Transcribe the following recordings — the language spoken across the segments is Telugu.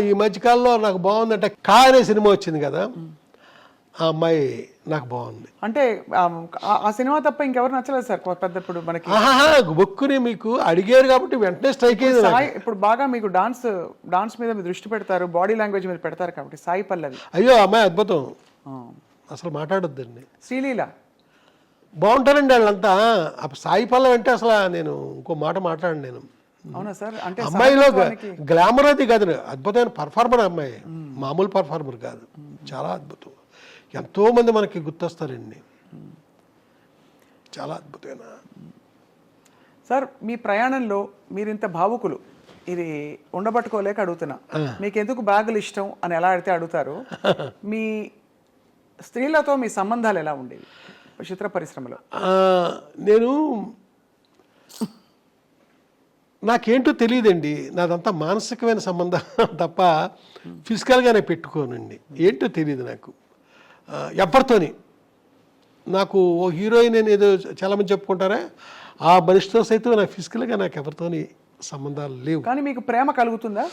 ఈ మధ్యకాలంలో నాకు బాగుందంటే కా అనే సినిమా వచ్చింది కదా, ఆ అమ్మాయి నాకు బాగుంది. అంటే ఆ సినిమా తప్ప ఇంకెవరు నచ్చలేదు సార్ పెద్ద ఇప్పుడు మనకి. బుక్కుని మీకు అడిగారు కాబట్టి వెంటనే స్ట్రైక్ అయింది. ఇప్పుడు బాగా మీకు డాన్స్ మీద మీరు దృష్టి పెడతారు, బాడీ లాంగ్వేజ్ మీద పెడతారు కాబట్టి సాయి పల్లవి. అయ్యో అమ్మాయి అద్భుతం, అసలు మాట్లాడొద్దండి. శ్రీలీల బాగుంటారండి వాళ్ళంతా. సాయి పల్లవి అంటే అసలు నేను ఇంకో మాట మాట్లాడండి నేను. అవునా సార్? అంటే అమ్మాయిలో గ్లామర్ అది కాదు, అద్భుతమైన పర్ఫార్మర్ అమ్మాయి, మామూలు పర్ఫార్మర్ కాదు, చాలా అద్భుతం. ఎంతో మంది మనకి గుర్తొస్తారండి, చాలా అద్భుతమైన. సార్ మీ ప్రయాణంలో మీరు ఇంత భావుకులు, ఇది ఉండబట్టుకోలేక అడుగుతున్నా, మీకు ఎందుకు బ్యాగులు ఇష్టం అని ఎలా అడిగితే అడుగుతారు. మీ స్త్రీలతో మీ సంబంధాలు ఎలా ఉండేవి చిత్ర పరిశ్రమలో? నాకేంటో తెలియదండి, నాదంతా మానసికమైన సంబంధం తప్ప ఫిజికల్గానే పెట్టుకోనండి. ఏంటో తెలియదు నాకు ఎవరితోని. నాకు ఓ హీరోయిన్ అని ఏదో చాలామంది చెప్పుకుంటారా, ఆ మనిషితో సైతం నాకు ఫిజికల్గా నాకు ఎవరితోని సంబంధాలు లేవు. కానీ మీకు ప్రేమ కలుగుతుందా?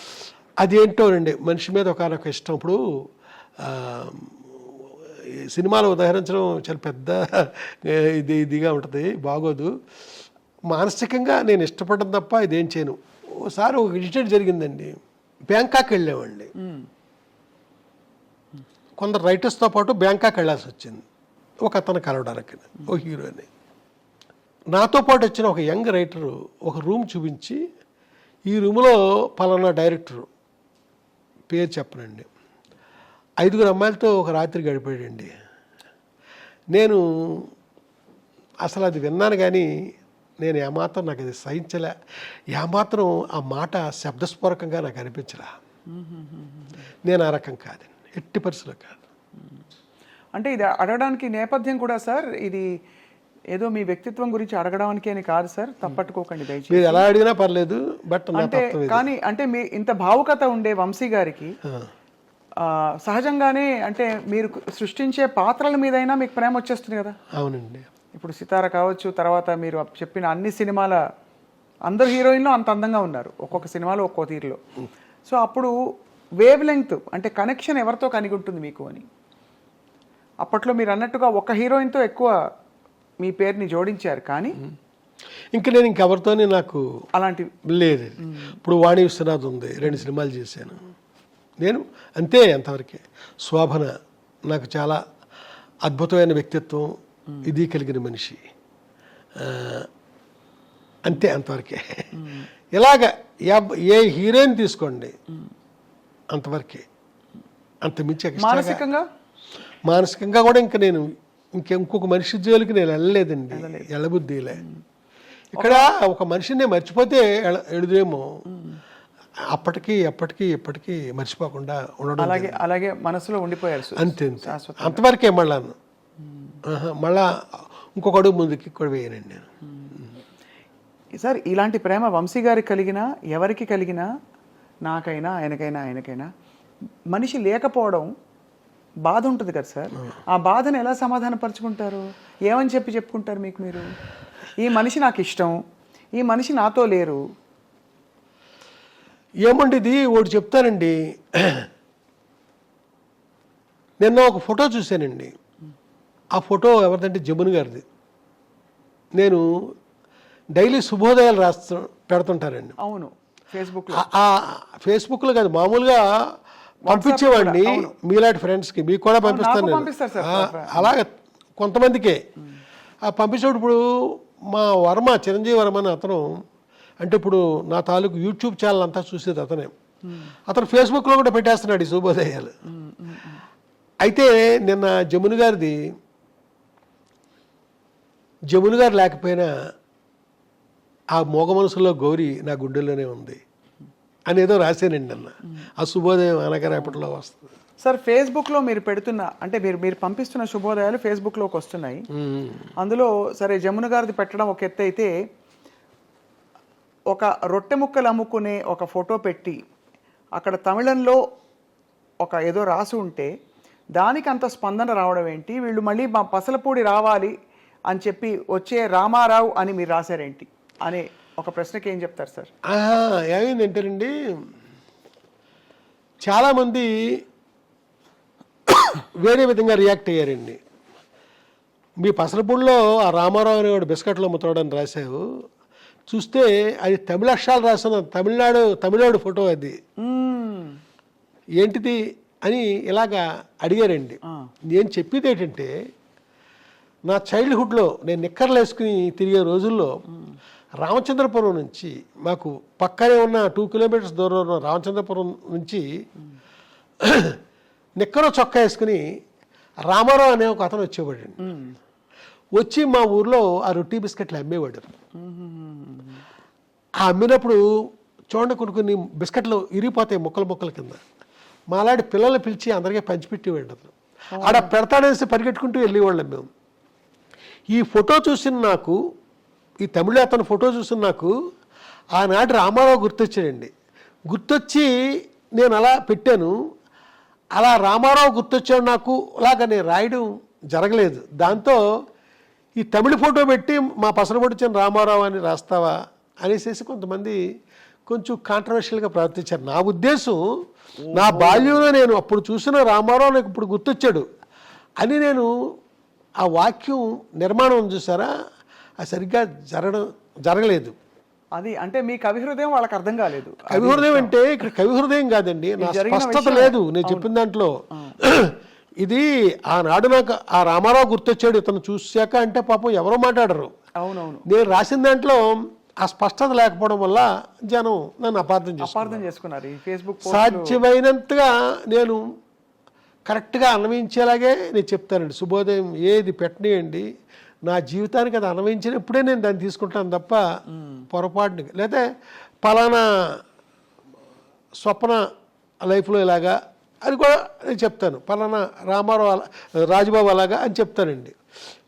అదేంటోనండి, మనిషి మీద ఒక ఇష్టం. ఇప్పుడు సినిమాలు ఉదాహరించడం చాలా పెద్ద ఇదిగా ఉంటుంది, బాగోదు. మానసికంగా నేను ఇష్టపడడం తప్ప ఇదేం చేయను. ఓసారి ఒక ఇన్సిడెంట్ జరిగిందండి, బ్యాంకాక్ వెళ్ళామండి. కొందరు రైటర్స్తో పాటు బ్యాంకాక్ వెళ్ళాల్సి వచ్చింది ఒక అతను కలవడానికి, ఓ హీరోని. నాతో పాటు వచ్చిన ఒక యంగ్ రైటరు ఒక రూమ్ చూపించి, ఈ రూమ్లో పలానా డైరెక్టరు పేరు చెప్పనండి, 5 అమ్మాయిలతో ఒక రాత్రి గడిపాడండి. నేను అసలు అది విన్నాను కానీ నేను ఏమాత్రం నాకు అది సహించలే, ఏమాత్రం ఆ మాట శబ్దస్ఫోరకంగా నాకు అనిపించలే. నేను ఆ రకం కాదండి, ఎట్టి పరిస్థితుల్లో కాదు. అంటే ఇది అడగడానికి నేపథ్యం కూడా సార్, ఇది ఏదో మీ వ్యక్తిత్వం గురించి అడగడానికి అని కాదు సార్, తప్పట్టుకోకండి దయచేసి. మీరు ఎలా అడిగినా పర్లేదు, బట్ అంటే కానీ అంటే మీ ఇంత భావుకత ఉండే వంశీ గారికి సహజంగానే అంటే మీరు సృష్టించే పాత్రల మీదైనా మీకు ప్రేమ వచ్చేస్తుంది కదా? అవునండి. ఇప్పుడు సితార కావచ్చు, తర్వాత మీరు చెప్పిన అన్ని సినిమాల అందరు హీరోయిన్లు అంత అందంగా ఉన్నారు, ఒక్కొక్క సినిమాలో ఒక్కో తీరులో. సో అప్పుడు వేవ్ లెంగ్త్ అంటే కనెక్షన్ ఎవరితో కలిగి ఉంటుంది మీకు అని? అప్పట్లో మీరు అన్నట్టుగా ఒక హీరోయిన్తో ఎక్కువ మీ పేరుని జోడించారు, కానీ ఇంకా నేను ఇంకెవరితోనే నాకు అలాంటివి లేదు. ఇప్పుడు వాణి విశ్వనాథ్ ఉంది, 2 సినిమాలు చేశాను నేను, అంతే, అంతవరకే. శోభన నాకు చాలా అద్భుతమైన వ్యక్తిత్వం, ఇది కలిగిన మనిషి, అంతే, అంతవరకే. ఇలాగ ఏ హీరోయిన్ తీసుకోండి అంతవరకే, అంత మించి. మానసికంగా కూడా ఇంకా నేను ఇంకొక మనిషి జోలికి నేను వెళ్ళలేదండి, వెళ్ళబుద్ధిలే. ఇక్కడ ఒక మనిషిని మర్చిపోతే ఎడుదేమో, అప్పటికి ఎప్పటికీ మర్చిపోకుండా ఉండడం, అలాగే మనసులో ఉండిపోయారు అంతే, అంతవరకే. మళ్ళా ఇంకొక అడుగు ముందుకి కూడా వేయనండి నేను. సార్ ఇలాంటి ప్రేమ వంశీ గారికి కలిగినా, ఎవరికి కలిగినా, నాకైనా ఆయనకైనా మనిషి లేకపోవడం బాధ ఉంటుంది కదా సార్. ఆ బాధను ఎలా సమాధానపరుచుకుంటారు? ఏమని చెప్పుకుంటారు మీకు మీరు? ఈ మనిషి నాకు ఇష్టం, ఈ మనిషి నాతో లేరు. ఏమండి ఇది ఒకటి చెప్తానండి, నిన్న ఒక ఫోటో చూశానండి. ఆ ఫోటో ఎవరిదంటే జమున గారిది. నేను డైలీ శుభోదయాలు పెడుతుంటారండి. అవును, ఫేస్బుక్లో కాదు, మామూలుగా పంపించేవాడిని మీలాంటి ఫ్రెండ్స్కి, మీకు కూడా పంపిస్తాను. అలాగే కొంతమందికే పంపించేటప్పుడు ఇప్పుడు మా వర్మ, చిరంజీవి వర్మ అని అతను, అంటే ఇప్పుడు నా తాలూకు యూట్యూబ్ ఛానల్ అంతా చూసేది అతనే. అతను ఫేస్బుక్లో కూడా పెట్టేస్తున్నాడు ఈ శుభోదయాలు. అయితే నిన్న జమున గారు లేకపోయినా ఆ మోగ మనసులో గౌరీ నా గుండెల్లోనే ఉంది అనేదో రాశానండి నిన్న. ఆ శుభోదయం అనగా రేపటిలో వస్తుంది. సార్ ఫేస్బుక్లో మీరు పెడుతున్న, అంటే మీరు పంపిస్తున్న శుభోదయాలు ఫేస్బుక్లోకి వస్తున్నాయి. అందులో సరే జమున గారిది పెట్టడం ఒక ఎత్తు అయితే, ఒక రొట్టె ముక్కలు అమ్ముకునే ఒక ఫోటో పెట్టి అక్కడ తమిళంలో ఒక ఏదో రాసి ఉంటే దానికి అంత స్పందన రావడం ఏంటి? వీళ్ళు మళ్ళీ మా పసలపూడి రావాలి అని చెప్పి వచ్చే రామారావు అని మీరు రాశారేంటి అనే ఒక ప్రశ్నకి ఏం చెప్తారు సార్? ఏమైందంటేనండి, చాలామంది వేరే విధంగా రియాక్ట్ అయ్యారండి. మీ పసలపూడిలో ఆ రామారావు అనేవాడు బిస్కెట్లు అమ్ముతాడని రాశావు, చూస్తే అది తమిళ అక్షరాలు రాసిన తమిళనాడు ఫోటో అది, ఏంటిది అని ఇలాగా అడిగారండి. నేను చెప్పేది ఏంటంటే, నా చైల్డ్హుడ్లో నేను నిక్కర్లు వేసుకుని తిరిగే రోజుల్లో రామచంద్రపురం నుంచి, మాకు పక్కనే ఉన్న 2 కిలోమీటర్స్ దూరంలో ఉన్న రామచంద్రపురం నుంచి నిక్కరు చొక్కా వేసుకుని రామారావు అనే ఒక అతను వచ్చేవాడండి. వచ్చి మా ఊర్లో ఆ రొట్టి బిస్కెట్లు అమ్మేవాడు. ఆ అమ్మినప్పుడు చూడండి కొన్ని బిస్కెట్లు ఇరిగిపోతాయి ముక్కల కింద. మాలాంటి పిల్లల్ని పిలిచి అందరికీ పంచిపెట్టేవాడు అతను. ఆడ పెడతాడేసి పరిగెట్టుకుంటూ వెళ్ళేవాళ్ళం మేము. ఈ ఫోటో చూసిన నాకు, ఈ తమిళ అతను ఫోటో చూసిన నాకు ఆనాటి రామారావు గుర్తొచ్చాడండి. గుర్తొచ్చి నేను అలా పెట్టాను. అలా రామారావు గుర్తొచ్చాడు నాకు, అలాగా నేను రాయడం జరగలేదు. దాంతో ఈ తమిళ ఫోటో పెట్టి మా పసరపొడిచిన రామారావు అని రాస్తావా అనేసి కొంతమంది కొంచెం కాంట్రవర్షియల్గా ప్రవర్తించారు. నా ఉద్దేశం, నా బాల్యంలో నేను అప్పుడు చూసిన రామారావు నాకు ఇప్పుడు గుర్తొచ్చాడు అని నేను ఆ వాక్యం నిర్మాణం చూసారా, అది సరిగ్గా జరగలేదు. అది అంటే మీ కవి హృదయం వాళ్ళకి అర్థం కాలేదు. కవి హృదయం అంటే ఇక్కడ కవి హృదయం కాదండి, నా స్పష్టత లేదు నేను చెప్పిన దాంట్లో. ఇది ఆనాడు నాకు ఆ రామారావు గుర్తొచ్చాడు ఇతను చూశాక అంటే పాపం ఎవరో మాట్లాడరు. అవునవును. నేను రాసిన దాంట్లో ఆ స్పష్టత లేకపోవడం వల్ల జనం నన్ను అపార్థం చేసుకున్నారు. ఈ ఫేస్బుక్ సాధ్యమైనంతగా నేను కరెక్ట్గా అన్వయించేలాగే నేను చెప్తానండి. శుభోదయం ఏది పెట్టనియండి, నా జీవితానికి అది అన్వయించినప్పుడే నేను దాన్ని తీసుకుంటాను తప్ప పొరపాటుని, లేదా పలానా స్వప్న లైఫ్లో ఇలాగా అని కూడా నేను చెప్తాను, పలానా రామారావు రాజుబాబు అలాగా అని చెప్తానండి.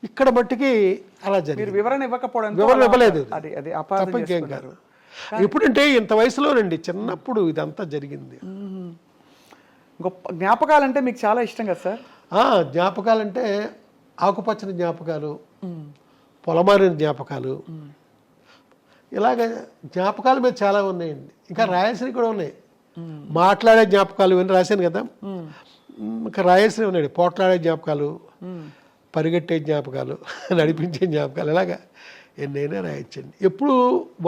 ఇక్కడ మట్టికి అలా జరిగింది. వివరణ ఇవ్వలేదు. తప్ప ఇంకేం కాదు. ఎప్పుడంటే ఇంత వయసులోనండి, చిన్నప్పుడు ఇదంతా జరిగింది. గొప్ప జ్ఞాపకాలంటే మీకు చాలా ఇష్టం కదా సార్? జ్ఞాపకాలంటే ఆకుపచ్చని జ్ఞాపకాలు, పొలమారిన జ్ఞాపకాలు, ఇలాగ జ్ఞాపకాలు మీద చాలా ఉన్నాయండి. ఇంకా రాయాల్సినవి కూడా ఉన్నాయి. మాట్లాడే జ్ఞాపకాలు ఇవన్నీ రాశాను కదా, ఇంకా రాయాల్సినవి ఉన్నాయండి. పోట్లాడే జ్ఞాపకాలు, పరిగెట్టే జ్ఞాపకాలు, నడిపించే జ్ఞాపకాలు, ఇలాగా ఎన్నైనా రాయొచ్చండి. ఎప్పుడు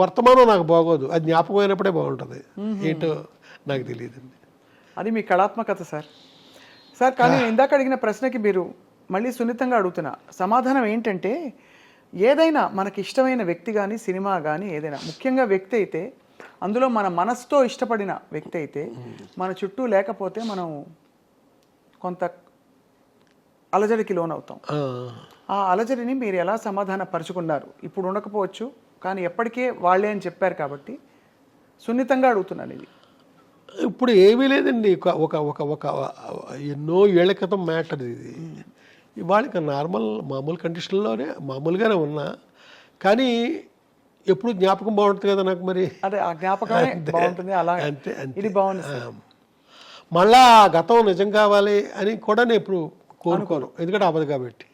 వర్తమానం నాకు బాగోదు, అది జ్ఞాపకం అయినప్పుడే బాగుంటుంది. ఏంటో నాకు తెలియదండి. అది మీ కళాత్మకత సార్. సార్ కానీ ఇందాక అడిగిన ప్రశ్నకి మీరు మళ్ళీ సున్నితంగా అడుగుతున్నా సమాధానం ఏంటంటే, ఏదైనా మనకి ఇష్టమైన వ్యక్తి కానీ సినిమా కానీ ఏదైనా, ముఖ్యంగా వ్యక్తి అయితే అందులో మన మనసుతో ఇష్టపడిన వ్యక్తి అయితే మన చుట్టూ లేకపోతే మనం కొంత అలజడికి లోనవుతాం. ఆ అలజడిని మీరు ఎలా సమాధాన పరుచుకున్నారు? ఇప్పుడు ఉండకపోవచ్చు కానీ ఎప్పటికే వాళ్ళే అని చెప్పారు కాబట్టి సున్నితంగా అడుగుతున్నాను. ఇది ఇప్పుడు ఏమీ లేదండి, ఒక ఒక ఒక ఎన్నో ఏళ్ల క్రితం మ్యాటర్ ఇది. ఇవాళ మామూలు కండిషన్లోనే మామూలుగానే ఉన్నా, కానీ ఎప్పుడు జ్ఞాపకం బాగుంటుంది కదా నాకు. మరి అదే ఆ జ్ఞాపకమే బాగుంటుంది. అలా అంతే ఇది బాగుంది. మళ్ళా గతం నిజం కావాలి అని కూడా నేను ఎప్పుడు కోరుకోను, ఎందుకంటే అవ్వదు కాబట్టి.